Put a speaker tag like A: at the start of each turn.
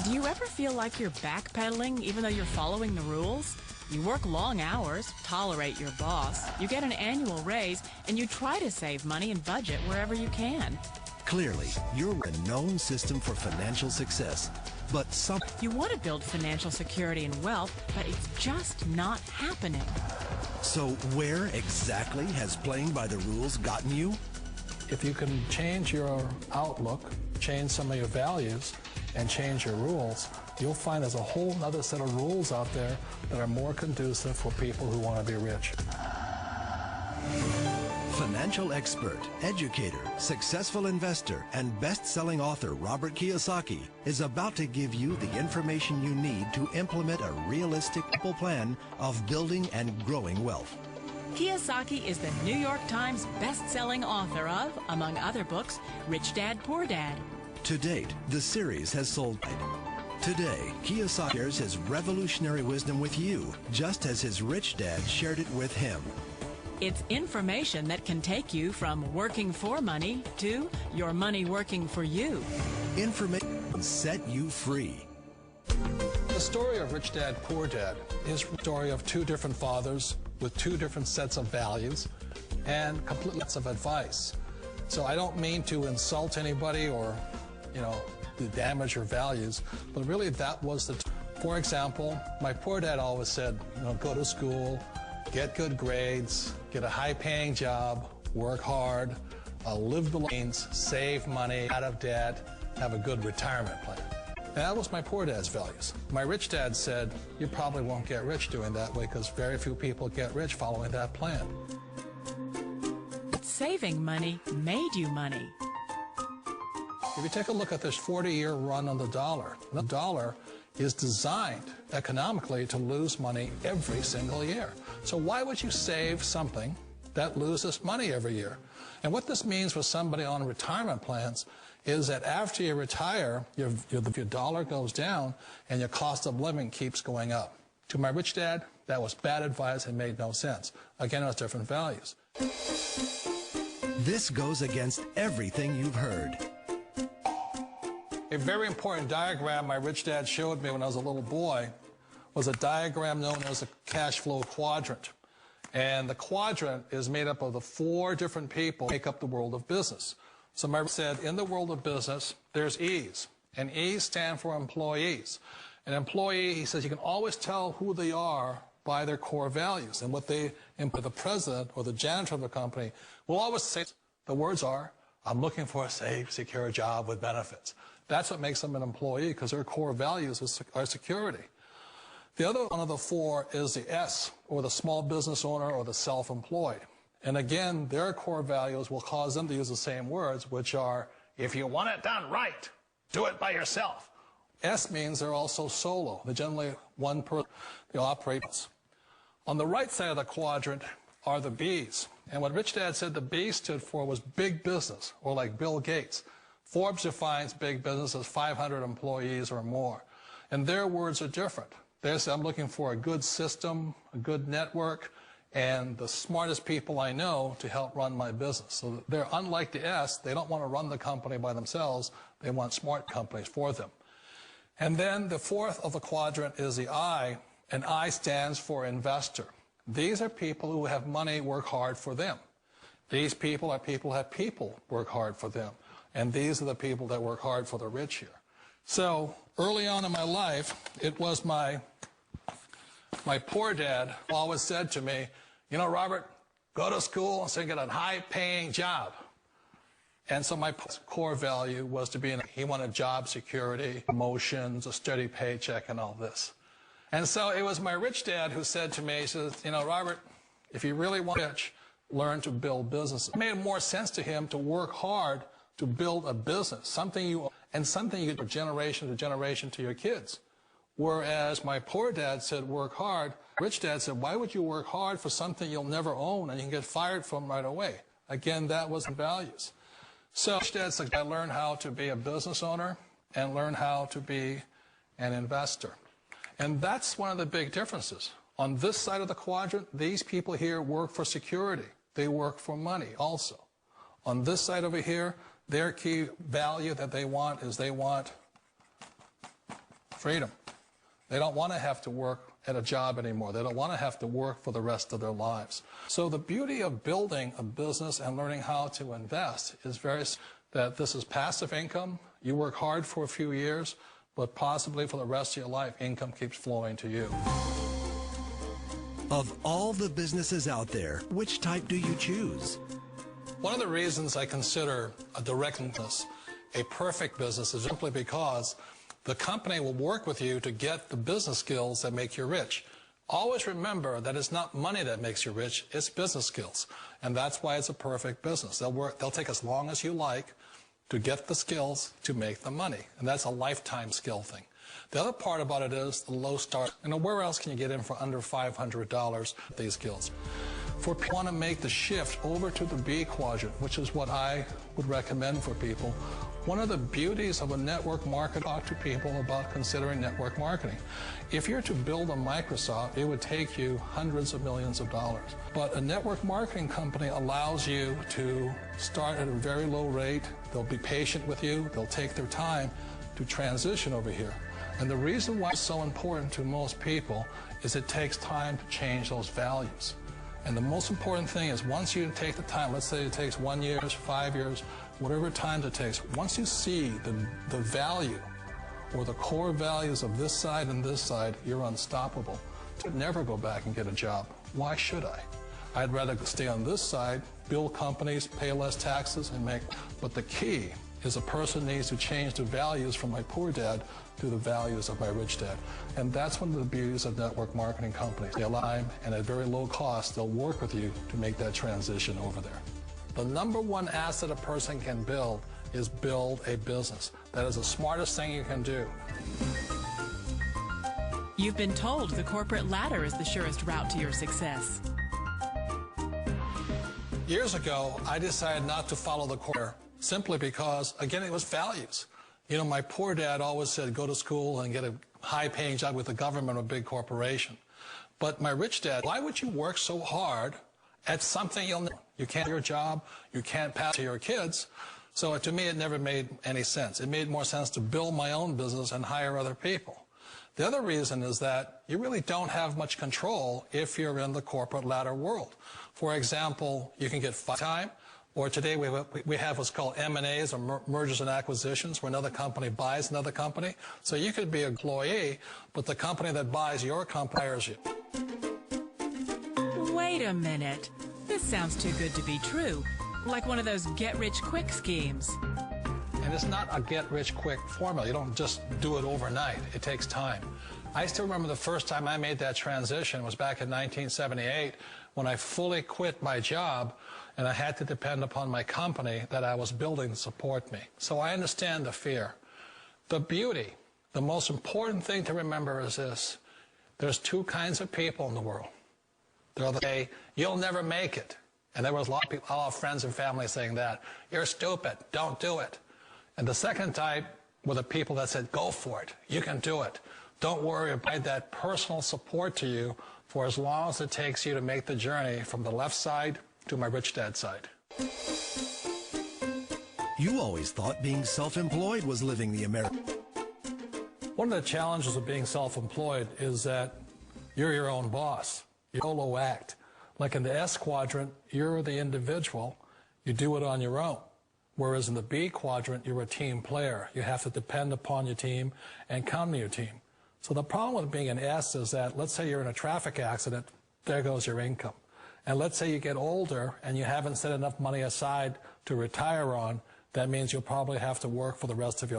A: Do you ever feel like you're backpedaling even though you're following the rules? You work long hours, tolerate your boss, you get an annual raise, and you try to save money and budget wherever you can.
B: Clearly, you're a known system for financial success, but
A: you want to build financial security and wealth, but it's just not happening.
B: So where exactly has playing by the rules gotten you?
C: If you can change your outlook, change some of your values, and change your rules, you'll find there's a whole other set of rules out there that are more conducive for people who want to be rich.
B: Financial expert, educator, successful investor, and best-selling author Robert Kiyosaki is about to give you the information you need to implement a realistic plan of building and growing wealth.
A: Kiyosaki is the New York Times best-selling author of, among other books, Rich Dad, Poor Dad.
B: To date, the series has sold. Today, Kiyosaki shares his revolutionary wisdom with you, just as his rich dad shared it with him.
A: It's information that can take you from working for money to your money working for you.
B: Information set you free.
C: The story of Rich Dad, Poor Dad is the story of two different fathers with two different sets of values and complete sets of advice. So I don't mean to insult anybody or, to damage your values, but really that was the... For example, my poor dad always said, go to school, get good grades, get a high-paying job, work hard, live the means, save money, out of debt, have a good retirement plan. And that was my poor dad's values. My rich dad said, you probably won't get rich doing that way because very few people get rich following that plan.
A: Saving money made you money.
C: If you take a look at this 40-year run on the dollar is designed economically to lose money every single year. So why would you save something that loses money every year? And what this means for somebody on retirement plans is that after you retire, your dollar goes down and your cost of living keeps going up. To my rich dad, that was bad advice and made no sense. Again, it was different values.
B: This goes against everything you've heard.
C: A very important diagram my rich dad showed me when I was a little boy was a diagram known as a cash flow quadrant. And the quadrant is made up of the four different people who make up the world of business. So my said, in the world of business, there's E's. And E's stand for employees. An employee, he says, you can always tell who they are by their core values. And what they input, the president or the janitor of the company will always say, the words are, I'm looking for a safe, secure job with benefits. That's what makes them an employee, because their core values are security. The other one of the four is the S, or the small business owner or the self-employed. And again, their core values will cause them to use the same words, which are, if you want it done right, do it by yourself. S means they're also solo. They're generally one person. They operate. On the right side of the quadrant are the B's. And what Rich Dad said the B stood for was big business, or like Bill Gates. Forbes defines big business as 500 employees or more. And their words are different. They say, I'm looking for a good system, a good network, and the smartest people I know to help run my business. So they're unlike the S. They don't want to run the company by themselves. They want smart companies for them. And then the fourth of the quadrant is the I, and I stands for investor. These are people who have money work hard for them. These people are people who have people work hard for them. And these are the people that work hard for the rich here. So early on in my life, it was my poor dad who always said to me, Robert, go to school and get a high-paying job. And so my core value was to be he wanted job security, promotions, a steady paycheck, and all this. And so it was my rich dad who said to me, he says, Robert, if you really want to be rich, learn to build businesses. It made more sense to him to work hard to build a business, something you do generation to generation to your kids. Whereas my poor dad said, work hard. Rich dad said, why would you work hard for something you'll never own and you can get fired from right away? Again, that was the values. So rich dad said, I learned how to be a business owner and learn how to be an investor. And that's one of the big differences. On this side of the quadrant, these people here work for security. They work for money also. On this side over here, their key value that they want is they want freedom. They don't want to have to work at a job anymore. They don't want to have to work for the rest of their lives. So the beauty of building a business and learning how to invest is that this is passive income. You work hard for a few years, but possibly for the rest of your life, income keeps flowing to you.
B: Of all the businesses out there, which type do you choose?
C: One of the reasons I consider a direct business a perfect business is simply because the company will work with you to get the business skills that make you rich. Always remember that it's not money that makes you rich, it's business skills. And that's why it's a perfect business. They'll take as long as you like to get the skills to make the money. And that's a lifetime skill thing. The other part about it is the low start. Where else can you get in for under $500 these skills? For people who want to make the shift over to the B quadrant, which is what I would recommend for people, one of the beauties of a network market, talk to people about considering network marketing. If you're to build a Microsoft, it would take you hundreds of millions of dollars. But a network marketing company allows you to start at a very low rate. They'll be patient with you. They'll take their time to transition over here. And the reason why it's so important to most people is it takes time to change those values. And the most important thing is once you take the time, let's say it takes 1 year, 5 years, whatever time it takes, once you see the value or the core values of this side and this side, you're unstoppable. I'd never go back and get a job. Why should I? I'd rather stay on this side, build companies, pay less taxes, and make. But the key is a person needs to change the values from my poor dad to the values of my rich dad. And that's one of the beauties of network marketing companies. They allow time, and at very low cost, they'll work with you to make that transition over there. The number one asset a person can build is build a business. That is the smartest thing you can do.
A: You've been told the corporate ladder is the surest route to your success.
C: Years ago, I decided not to follow the corporate simply because, again, it was values. My poor dad always said, go to school and get a high-paying job with the government or a big corporation. But my rich dad, why would you work so hard at something you'll never? You can't do your job, you can't pass to your kids. So to me, it never made any sense. It made more sense to build my own business and hire other people. The other reason is that you really don't have much control if you're in the corporate ladder world. For example, you can get time. Or today we have what's called M&As, or mergers and acquisitions, where another company buys another company. So you could be an employee, but the company that buys your company hires you.
A: Wait a minute. This sounds too good to be true. Like one of those get-rich-quick schemes.
C: And it's not a get-rich-quick formula. You don't just do it overnight. It takes time. I still remember the first time I made that transition was back in 1978 when I fully quit my job and I had to depend upon my company that I was building to support me. So I understand the fear. The beauty, the most important thing to remember is this. There's two kinds of people in the world. There are the say, you'll never make it. And there was a lot of people, a lot of friends and family saying that. You're stupid. Don't do it. And the second type were the people that said, go for it. You can do it. Don't worry about that personal support to you for as long as it takes you to make the journey from the left side to my rich dad side.
B: You always thought being self-employed was living the American.
C: One of the challenges of being self-employed is that you're your own boss. You solo act. Like in the S quadrant, you're the individual. You do it on your own. Whereas in the B quadrant, you're a team player. You have to depend upon your team and count on your team. So the problem with being an S is that, let's say you're in a traffic accident, there goes your income. And let's say you get older and you haven't set enough money aside to retire on, that means you'll probably have to work for the rest of your life.